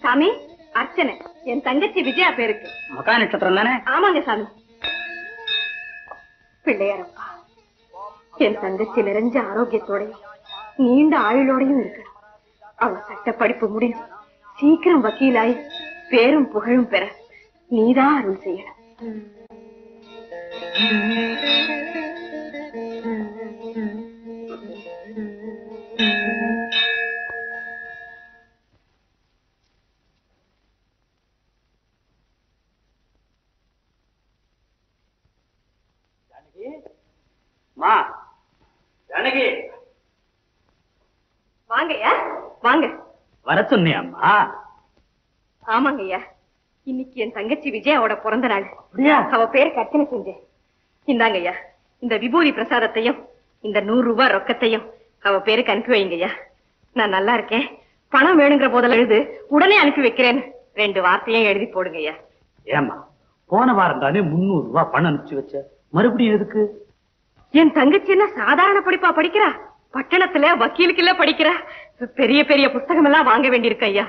சாமி, அர்ச்சனை என் தங்கச்சி விஜயா பேருக்கு. மகா நட்சத்திரம் தானே? ஆமாங்க சாமி. பிள்ளையாரப்பா, என் தங்கச்சி நிறைஞ்ச ஆரோக்கியத்தோடையும் நீண்ட ஆயுளோடையும் இருக்கணும். அவ சட்ட படிப்பு முடிஞ்சு சீக்கிரம் வக்கீலாய் பேரும் புகழும் பெற நீதான் அருள் செய்யணும். ஜானகி, வாங்கய்யா, வாங்க. வர சொன்னியம்மா? ஆமாங்கய்யா, இன்னைக்கு என் தங்கச்சி விஜயாவோட பிறந்த நாள். அவ பேருக்கு அர்ச்சனை செஞ்சேன். இந்தாங்கய்யா, இந்த விபூதி பிரசாதத்தையும் இந்த 100 ரூபாய் ரொக்கத்தையும் அவ பேருக்கு அனுப்பி வைங்கய்யா. நான் நல்லா இருக்கேன், பணம் வேணுங்கிற போதெல்லாம் எழுது, உடனே அனுப்பி வைக்கிறேன். 2 வார்த்தையும் எழுதி போடுங்கய்யா. ஏமா, போன வாரம் தானே 300 ரூபாய் பணம் அனுப்பிச்சு வச்ச, மறுபடியும் எதுக்கு? என் தங்கச்சி என்ன சாதாரண படிப்பா படிக்கிறா? பட்டணத்துல வக்கீலுக்குள்ள படிக்கிறா. பெரிய பெரிய புஸ்தகம் எல்லாம் வாங்க வேண்டியிருக்கு ஐயா.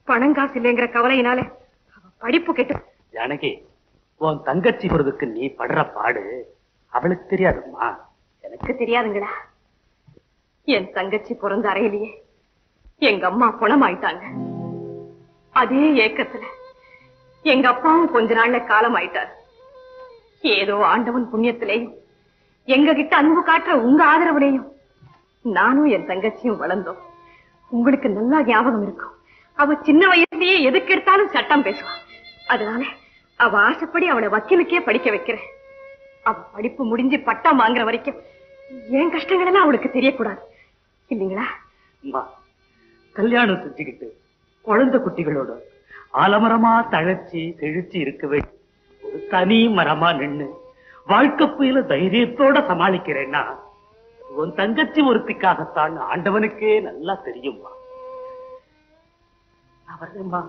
பணம் காசு இல்லைங்கிற கவலையினால படிப்பு கெட்டு. ஜானகி, உன் தங்கச்சி போறதுக்கு நீ படுற பாடு அவளுக்கு தெரியாதும்மா. எனக்கு தெரியாதுங்களா? என் தங்கச்சி பிறந்த அறையிலேயே எங்க அம்மா பணமாயிட்டாங்க. அதே ஏக்கத்துல எங்க அப்பாவும் கொஞ்ச நாள்ல காலம் ஆயிட்டார். ஏதோ ஆண்டவன் புண்ணியத்திலேயும் எங்க கிட்ட அன்பு காட்டுற உங்க ஆதரவுலையும் நானும் என் தங்கச்சியும் வளர்ந்தோம். உங்களுக்கு நல்லா ஞாபகம் இருக்கும், அவ சின்ன வயசுலயே எதுக்கு எடுத்தாலும் சட்டம் பேசுவான். அதனால அவ ஆசைப்படி அவளை வக்கீலுக்கே படிக்க வைக்கிறேன். அவ படிப்பு முடிஞ்சு பட்டம் வாங்குற வரைக்கும் என் கஷ்டங்கள் எல்லாம் அவளுக்கு தெரியக்கூடாது, இல்லீங்களா? கல்யாணம் செஞ்சுக்கிட்டு குழந்தை குட்டிகளோட ஆலமரமா தழைச்சி செழிச்சு இருக்கவே ஒரு தனி மரமா நின்னு வாழ்க்கை புயல தைரியத்தோட சமாளிக்கிறேன்னா உன் தங்கச்சி ஒருத்திக்காகத்தான் ஆண்டவனுக்கே நல்லா தெரியுமா. நான் வர்றேம்மா.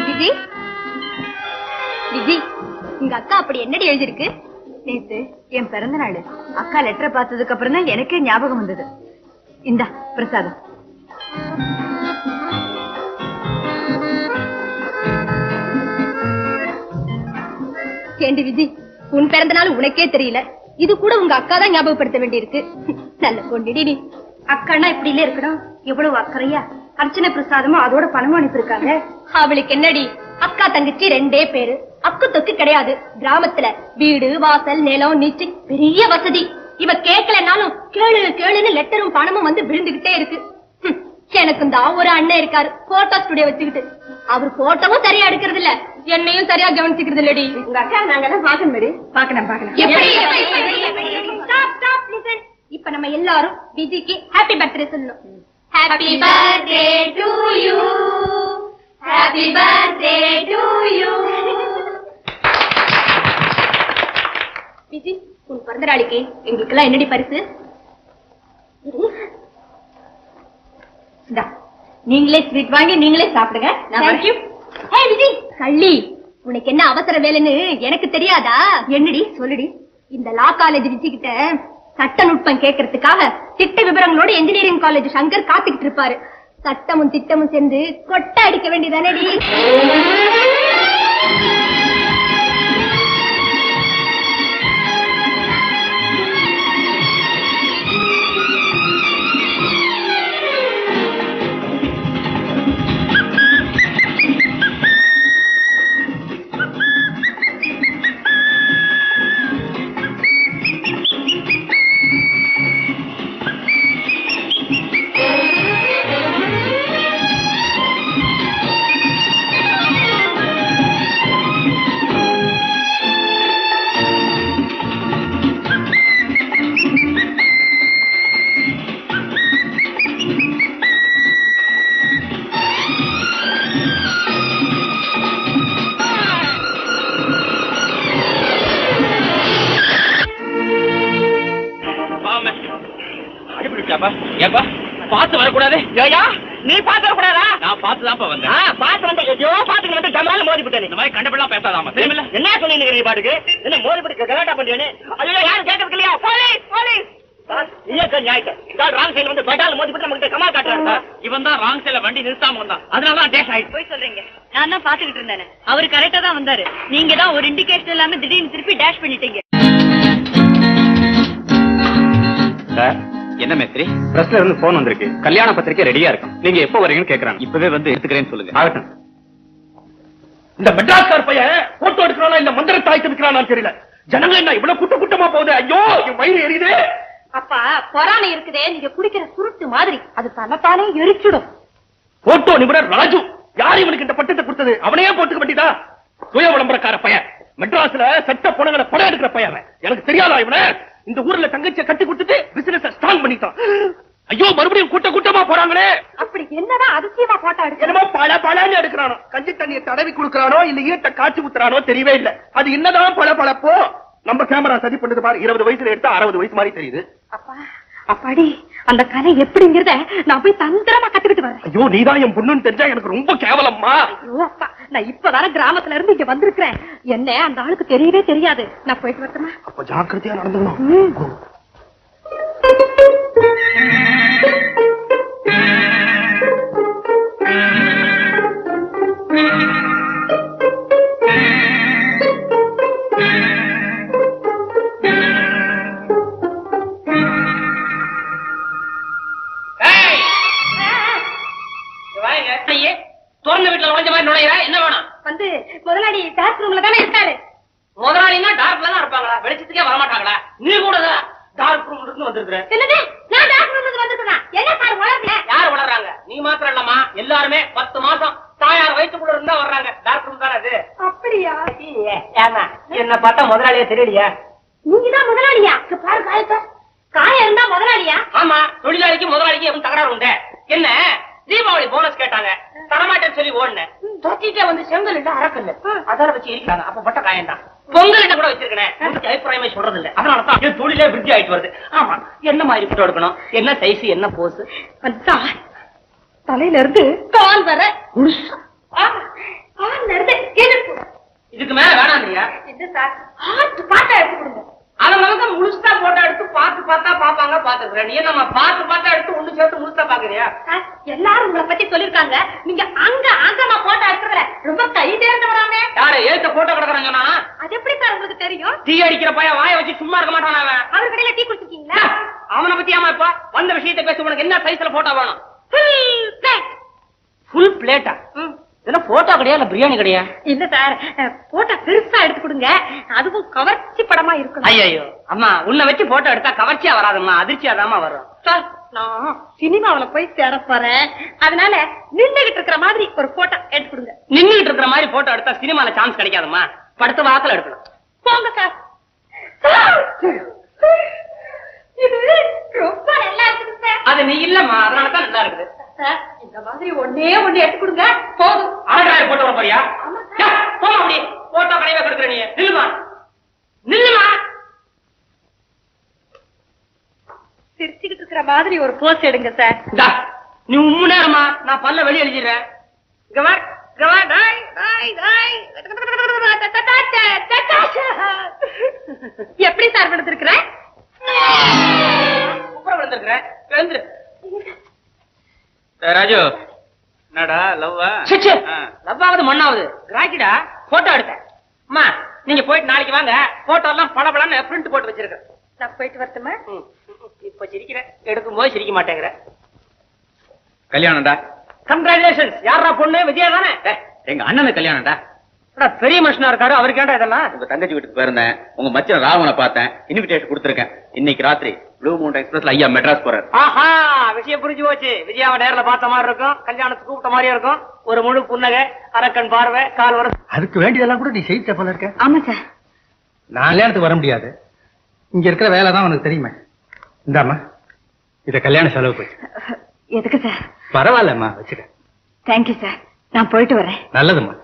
விஜி, விஜி, உங்க அக்கா அப்படி என்னடி எழுதிருக்கு? நேத்து என் பிறந்த நாள், அக்கா லெட்டரை பார்த்ததுக்கு அப்புறம் தான் எனக்கே ஞாபகம் வந்தது. இந்தா பிரசாதம். ஏண்டி விஜி, உன் பிறந்த நாள் உனக்கே தெரியல, இது கூட உங்க அக்கா தான் ஞாபகப்படுத்த வேண்டியிருக்கு. நல்ல கொண்டிடி. அக்கானா இப்படி இல்ல இருக்கணும், எவ்வளவு அக்கறையா அர்ச்சனை பிரசாதமும் அதோட பணமும் அனுப்பியிருக்காங்க. அவளுக்கு என்னடி, அக்கா தங்கச்சி 2 பேரு, அக்கு தொக்கு கிடையாது. கிராமத்துல வீடு வாசல் நிலம் நீச்சு பெரிய வசதி. இவ கேட்கலனாலும் கேளு கேளுன்னு லெட்டரும் பணமும் வந்து விழுந்துகிட்டே இருக்கு. எனக்கு தான் ஒரு அண்ணன் இருக்காரு, போட்டோ ஸ்டுடியோ வச்சுக்கிட்டு. அவர் போட்டோவும் சரியா எடுக்கிறது இல்ல, என்னையும் சரியா கவனிச்சுக்கிறது இல்லடி. உங்க அக்கா நாங்கெல்லாம் பாக்கணும். பாக்கலாம். இப்ப நம்ம எல்லாரும் விஜிக்கு ஹாப்பி பர்த்டே சொல்லணும். Happy birthday to you, happy birthday to you. Viji, உன் பிறந்த நாளைக்கு எங்களுக்கு எல்லாம் என்னடி பரிசு? நீங்களே ஸ்வீட் வாங்கி நீங்களே சாப்பிடுங்க. விஜி, கள்ளி, உனக்கு என்ன அவசர வேலைன்னு எனக்கு தெரியாதா? என்னடி சொல்லுடி. இந்த லா காலேஜ் விஜிக்கிட்ட சட்ட நுட்பம் கேட்கறதுக்காக திட்ட விவரங்களோட இன்ஜினியரிங் காலேஜ் சங்கர் காத்துக்கிட்டு இருப்பாரு. சட்டமும் திட்டமும் சேர்ந்து கொட்டை அடிக்க வேண்டியதானடி? பாத்து வரக்கூடாது. நீ பாத்து வரக்கூடாதா? நான் பாத்துதான் வந்தேன். பாத்து வந்து பாத்துக்கு வந்து ஜமால மோதி விட்டேன். இந்த மாதிரி கண்டபெல்லாம் பேசாதாமா, தெரியுமில்ல? என்ன சொல்லி பாட்டுக்கு என்ன மோதி விட்டு கலாட்டா பண்றேன்னு? ஐயோ, யாரும் கேட்கறதுக்கு இல்லையா? போலீஸ் சார் நியாயம். இதால் ராங் சைடுல வந்து பெட்டால மோதி போட்டு நமக்கு கமால் காட்டுறாரு சார். இவன் தான் ராங் சைடுல வண்டி நிறுத்தாம வந்தான். அதனால தான் டேஷ் ஆயிடுச்சு. போய் சொல்றீங்க. நான் தான் பாத்துக்கிட்டு இருந்தேன். அவரு கரெக்டா தான் வந்தாரு. நீங்க தான் ஒரு இண்டிகேஷன் இல்லாம திடீர்னு திருப்பி டேஷ் பண்ணிட்டீங்க. சார் என்ன மேஸ்திரி? பிரஸ்ல இருந்து போன் வந்திருக்கு. கல்யாண பத்திரிக்கை ரெடியா இருக்கும். நீங்க எப்ப வரீங்கன்னு கேக்குறாங்க. இப்பவே வந்து எடுத்துக்கிறேன்னு சொல்லுங்க. ஆகட்டும். இந்த மெட்ராஸ்கார் பையன் போட்டோ எடுக்கிறானா இல்ல மந்திர தாய்த்து இருக்கிறானான்னு தெரியல. ஜனங்க என்ன இவ்வளவு கூட்டமா போகுது. ஐயோ என் வயிறு எரியுது. அப்பா பொறாமை இருக்குதே, நீங்க குடிக்கிற சுருட்டு மாதிரி அது தன்னைத்தானே எரிச்சிடும். போட்டோ நிபுணர் ராஜு யார் இவனுக்கு இந்த பட்டத்தை கொடுத்தது? அவனையே போட்டுக்க வேண்டியதா? சுய விளம்பரக்கார பையன். மெட்ராஸ்ல சட்ட பணங்களை படம் எடுக்கிற பையன். எனக்கு தெரியாதா இவனை? இந்த ஊர்ல தங்கச்சியை கட்டி கொடுத்துட்டு பிசினஸ் ஸ்ட்ராங் பண்ணிட்டான். ஐயோ மறுபடியும் கூட்டமா போறாங்களே. அப்படி என்னதான் அதிசயமா போட்டோ எடுக்க? என்னமோ பழன்னு எடுக்கிறானோ, கஞ்சி தண்ணியை தடவி கொடுக்கறானோ இல்ல ஈட்ட காய்ச்சி ஊத்துறானோ தெரியவே இல்ல. அது என்னதான் பழப்போ நம்ம கேமரா சதி பண்ணது பாரு. 20 வயசுல எடுத்தா 60 வயசு மாதிரி தெரியுது. அப்பா அப்பாடி அந்த கலை எப்படிங்கிறத நான் போய் தந்திரமா கத்துக்கிட்டு வரேன். ஐயோ நீதான் என் பொண்ணுன்னு தெரிஞ்சா எனக்கு ரொம்ப கேவலம்மா. ஐயோ அப்பா நான் இப்பதானே கிராமத்துல இருந்து இங்க வந்திருக்கிறேன். என்ன அந்த ஆளுக்கு தெரியவே தெரியாது. நான் போயிட்டு வரட்டுமா? அப்ப ஜாக்கிரதையா நடந்துக்கணும். திறந்த வீட்டுல நுழைஞ்ச மாதிரி நுழையிற. என்ன வேணும்? வந்து முதலாளி டார்க் ரூம்ல தானே இருக்காரு. முதலாளினா டார்க்ல தான் இருப்பாங்களா? வெளிச்சத்துக்கே வரமாட்டாங்களா? நீ கூட டார்க் ரூம்ல இருந்து வந்திருக்கிற. என்னது? நான் டார்க் ரூம்ல வந்திருக்கேன். என்ன சார் வளரல? யார் வளர்றாங்க? நீ மாத்திரம் இல்லம்மா, எல்லாருமே 10 மாசம் தாயார் வயிற்றுக்குள்ள இருந்தா வர்றாங்க. டார்க் ரூம் தானே அது. அப்படியா? ஏமா என்ன பார்த்தா முதலாளியா தெரியலையா? நீங்க தான் முதலாளியா? பாரு காயத்தை. காயம் இருந்தா முதலாளியா? ஆமா, தொழிலாளிக்கு முதலாளிக்கு எவ்வளவு தகராறு உண்டு. என்ன தீபாவளி போனஸ் கேட்டாங்க, தரமாட்டேன்னு சொல்லி ஓடுனேன். தொட்டிட்டே வந்து செங்கல் இல்ல அரக்கல்ல அதால வச்சு இருக்காங்க. அப்ப பட்ட காயம் தான். பொங்கல் கூட வச்சிருக்கேன். அபிப்பிராயமே சொல்றது இல்ல. அதனாலதான் என் தொழிலே விருத்தி ஆயிட்டு வருது. ஆமா, என்ன மாதிரி போட்டோ எடுக்கணும், என்ன சைஸ், என்ன போஸ்? தலையில இருந்து கால் வர இதுக்கு மேல வேணாம் இல்லையா? இது சார் பாட்டா எடுத்து கொடுங்க. அவங்க முழுசா போட்டோ எடுத்து பார்த்தா பாப்பாங்க பாத்துக்கிறேன். நீ நம்ம பார்த்தா எடுத்து ஒண்ணு சேர்த்து முழுசா பாக்குறியா? எல்லாரும் உங்களை பத்தி சொல்லிருக்காங்க. நீங்க அங்க நான் போட்டோ எடுக்கிறதுல ரொம்ப கை தேர்ந்து வராமே. யாரு ஏத்த போட்டோ கிடக்குறாங்க சொன்னா? அது எப்படி சார் உங்களுக்கு தெரியும்? டீ அடிக்கிற பையன் வாய வச்சு சும்மா இருக்க மாட்டான் அவன். அவர் கடையில டீ குடிச்சிருக்கீங்களா? அவனை பத்தி ஆமா. இப்ப வந்த விஷயத்தை பேச. உனக்கு என்ன சைஸ்ல போட்டோ வேணும்? Full pleated? இதெல்லாம் போட்டோ கிடையாது, பிரியாணி கிடையாது. இல்ல சார், போட்டோ பெருசா எடுத்து கொடுங்க. அதுவும் கவர்ச்சி படமா இருக்கணும். ஐயோ அம்மா, உன்னை வச்சு போட்டோ எடுத்தா கவர்ச்சியா வராதும்மா, அதிர்ச்சியாதாமா வரும். சார் நான் சினிமாவில போய் சேர போறேன். அதனால நின்னுகிட்டு இருக்கிற மாதிரி ஒரு போட்டோ எடுத்து கொடுங்க. நின்னுகிட்டு இருக்கிற மாதிரி போட்டோ எடுத்தா சினிமால சான்ஸ் கிடைக்காதுமா. படுத்த வாக்குல எடுக்கணும். போங்க சார். இது ரொம்ப நல்லா இருக்குது சார். அது நீ இல்லம்மா, அதனாலதான் நல்லா இருக்குது. சார் இந்த மாதிரி ஒண்ணே எடுத்து கொடுங்க போதும். அழகாய போட்டோ போறியா? போமா அப்படி போட்டோ கடையில கொடுக்குற. நீ நில்லுமா. சிரிச்சுக்கிட்டு இருக்கிற மாதிரி ஒரு போஸ் எடுங்க சார். நீ உம்மு நேரமா நான் பல்ல வெளியே எழுதிடுறேன். எப்படி சார் விழுந்திருக்கிறேன்? எழுந்துரு ராஜு. என்னடா லவ்வா? லவ்வாவது மண்ணாவது கிராக்கிடா. போட்டோ எடுத்தேன். அம்மா நீங்க போயிட்டு நாளைக்கு வாங்க. போட்டோ எல்லாம் படபடன்னு பிரிண்ட் போட்டு வச்சிருக்கேன். நான் போயிட்டு வரட்டுமா? இப்ப சிரிக்கிறேன், எடுக்கும் போது சிரிக்க மாட்டேங்கிற. கல்யாணம்டா. கங்க்ராச்சுலேஷன்ஸ். யாரா பொண்ணு? விஜயா தானே? எங்க அண்ணன் கல்யாணம்டா. பெரிய மனுஷனா இருக்காரு, அவருக்கு ஏன்டா இதெல்லாம்? உங்க தங்கச்சி வீட்டுக்கு போயிருந்தேன். உங்க மச்சன் ராவனை பார்த்தேன். இன்விடேஷன் கொடுத்திருக்கேன். இன்னைக்கு ராத்திரி ப்ளூ மவுண்ட் எக்ஸ்பிரஸ்ல ஐயா மெட்ராஸ் போறாரு. ஆஹா, விஷயம் புரிஞ்சு போச்சு. விஜயாவை நேர்ல பார்த்த மாதிரி இருக்கும், கல்யாணத்துக்கு கூப்பிட்ட மாதிரியே இருக்கும். ஒரு முழு புன்னகை, அரக்கன் பார்வை, கால் வர. அதுக்கு வேண்டியதெல்லாம் கூட நீ செய்த போல இருக்க. ஆமா சார். நான் கல்யாணத்துக்கு வர முடியாது. இங்க இருக்கிற வேலை தான் உனக்கு தெரியுமே. இந்தாமா, இத கல்யாண செலவு போச்சு. எதுக்கு சார்? பரவாயில்லம்மா, வச்சுக்க. Thank you sir. நான் போயிட்டு வரேன். நல்லதும்மா.